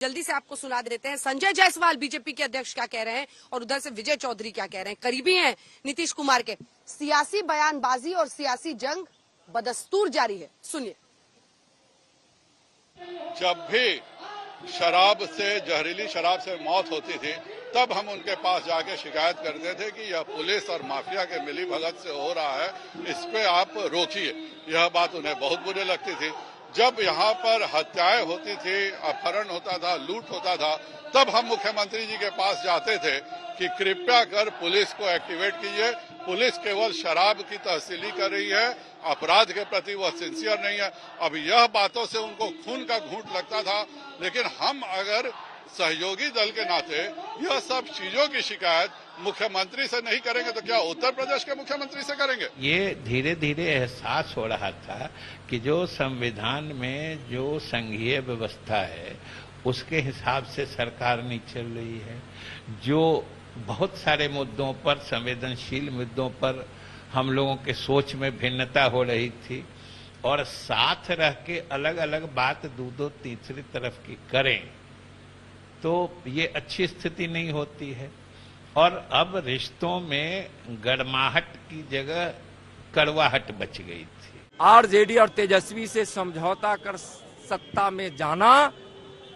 जल्दी से आपको सुना देते हैं संजय जायसवाल बीजेपी के अध्यक्ष क्या कह रहे हैं और उधर से विजय चौधरी क्या कह रहे हैं। करीबी हैं नीतीश कुमार के। सियासी बयानबाजी और सियासी जंग बदस्तूर जारी है, सुनिए। जब भी जहरीली शराब से मौत होती थी तब हम उनके पास जाके शिकायत करते थे कि यह पुलिस और माफिया के मिलीभगत से हो रहा है, इस पे आप रोकिए। यह बात उन्हें बहुत बुरी लगती थी। जब यहाँ पर हत्याएं होती थी, अपहरण होता था, लूट होता था, तब हम मुख्यमंत्री जी के पास जाते थे कि कृपया कर पुलिस को एक्टिवेट कीजिए। पुलिस केवल शराब की तहसीली कर रही है, अपराध के प्रति वह सिंसियर नहीं है। अब यह बातों से उनको खून का घूंट लगता था, लेकिन हम अगर सहयोगी दल के नाते यह सब चीजों की शिकायत मुख्यमंत्री से नहीं करेंगे तो क्या उत्तर प्रदेश के मुख्यमंत्री से करेंगे? ये धीरे धीरे एहसास हो रहा था कि जो संविधान में जो संघीय व्यवस्था है उसके हिसाब से सरकार नहीं चल रही है। जो बहुत सारे मुद्दों पर, संवेदनशील मुद्दों पर हम लोगों के सोच में भिन्नता हो रही थी और साथ रह के अलग अलग बात दो तीसरी तरफ की करें तो ये अच्छी स्थिति नहीं होती है। और अब रिश्तों में गरमाहट की जगह कड़वाहट बच गई थी। आरजेडी और तेजस्वी से समझौता कर सत्ता में जाना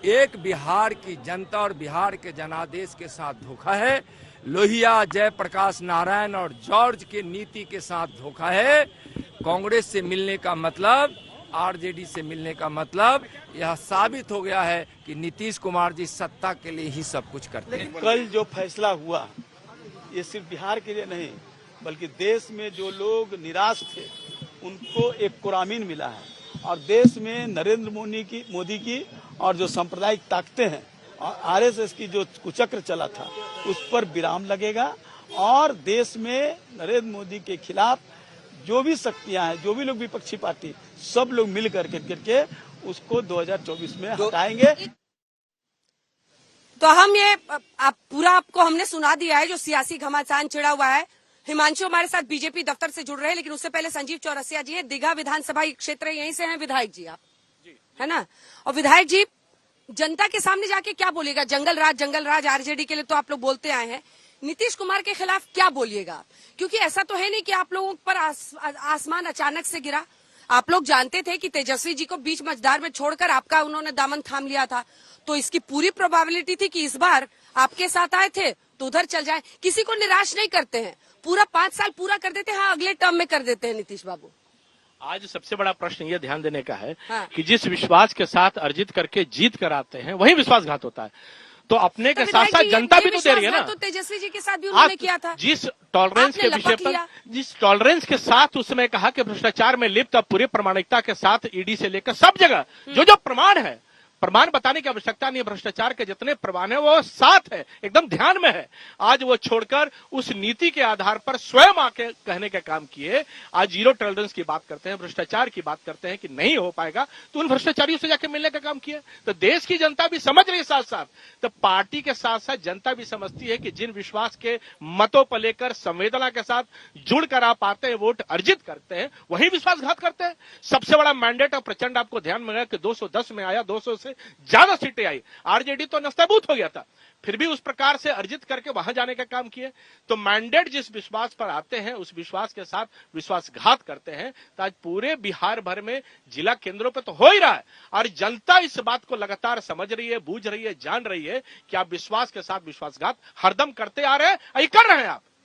एक बिहार की जनता और बिहार के जनादेश के साथ धोखा है। लोहिया, जयप्रकाश नारायण और जॉर्ज के नीति के साथ धोखा है। कांग्रेस से मिलने का मतलब, आरजेडी से मिलने का मतलब यह साबित हो गया है कि नीतीश कुमार जी सत्ता के लिए ही सब कुछ करते हैं। कल जो फैसला हुआ ये सिर्फ बिहार के लिए नहीं बल्कि देश में जो लोग निराश थे उनको एक कुरामीन मिला है। और देश में नरेंद्र मोदी की और जो सांप्रदायिक ताकतें हैं और आरएसएस की जो कुचक्र चला था उस पर विराम लगेगा। और देश में नरेंद्र मोदी के खिलाफ जो भी शक्तियां हैं, जो भी लोग विपक्षी पार्टी, सब लोग मिल करके उसको 2024 में हटाएंगे। तो हम ये पूरा आपको हमने सुना दिया है जो सियासी घमासान छिड़ा हुआ है। हिमांशु हमारे साथ बीजेपी दफ्तर से जुड़ रहे हैं, लेकिन उससे पहले संजीव चौरसिया जी है, दीघा विधानसभा क्षेत्र यहीं से हैं विधायक जी आप जी, है ना। और विधायक जी जनता के सामने जाके क्या बोलिएगा? जंगल राज आरजेडी के लिए तो आप लोग बोलते आए हैं, नीतीश कुमार के खिलाफ क्या बोलिएगा? क्योंकि ऐसा तो है नहीं कि आप लोगों पर आसमान अचानक से गिरा। आप लोग जानते थे कि तेजस्वी जी को बीच मझधार में छोड़कर आपका उन्होंने दामन थाम लिया था, तो इसकी पूरी प्रोबेबिलिटी थी कि इस बार आपके साथ आए थे तो उधर चल जाए। किसी को निराश नहीं करते हैं, पूरा 5 साल पूरा कर देते हैं, हाँ अगले टर्म में कर देते हैं नीतीश बाबू। आज सबसे बड़ा प्रश्न ये ध्यान देने का है कि जिस विश्वास के साथ अर्जित करके जीत कर आते हैं वही विश्वासघात होता है। तो अपने के साथ साथ जनता भी तो दे रही है ना। तो तेजस्वी जी के साथ भी उन्होंने किया था। जिस टॉलरेंस के विषय पर, जिस टॉलरेंस के साथ उसमें कहा कि भ्रष्टाचार में लिप्त, अब पूरी प्रामाणिकता के साथ ईडी से लेकर सब जगह जो प्रमाण है, प्रमाण बताने की आवश्यकता नहीं है। भ्रष्टाचार के जितने प्रमाण है वो साथ है, एकदम ध्यान में है। आज वो छोड़कर उस नीति के आधार पर स्वयं आके कहने का काम किए। आज जीरो टॉलरेंस की बात करते हैं, भ्रष्टाचार की बात करते हैं कि नहीं हो पाएगा, तो उन भ्रष्टाचारियों से जाके मिलने का काम किया। तो देश की जनता भी समझ रही है, साथ साथ तो पार्टी के साथ साथ जनता भी समझती है कि जिन विश्वास के मतों पर लेकर संवेदना के साथ जुड़कर आप आते हैं, वोट अर्जित करते हैं, वही विश्वासघात करते हैं। सबसे बड़ा मैंडेट और प्रचंड आपको ध्यान में है कि 210 में आया, 200 से ज्यादा सीटें आई। आरजेडी तो नस्ताबूत हो गया था, फिर भी उस प्रकार से अर्जित करके वहां जाने का काम किए। तो मैंडेट जिस विश्वास पर आते हैं उस विश्वास के साथ विश्वासघात करते हैं। तो आज पूरे बिहार भर में जिला केंद्रों पर तो हो ही रहा है और जनता इस बात को लगातार समझ रही है, बूझ रही है, जान रही है कि आप विश्वास के साथ विश्वासघात हरदम करते आ रहे हैं, ये कर रहे हैं आप।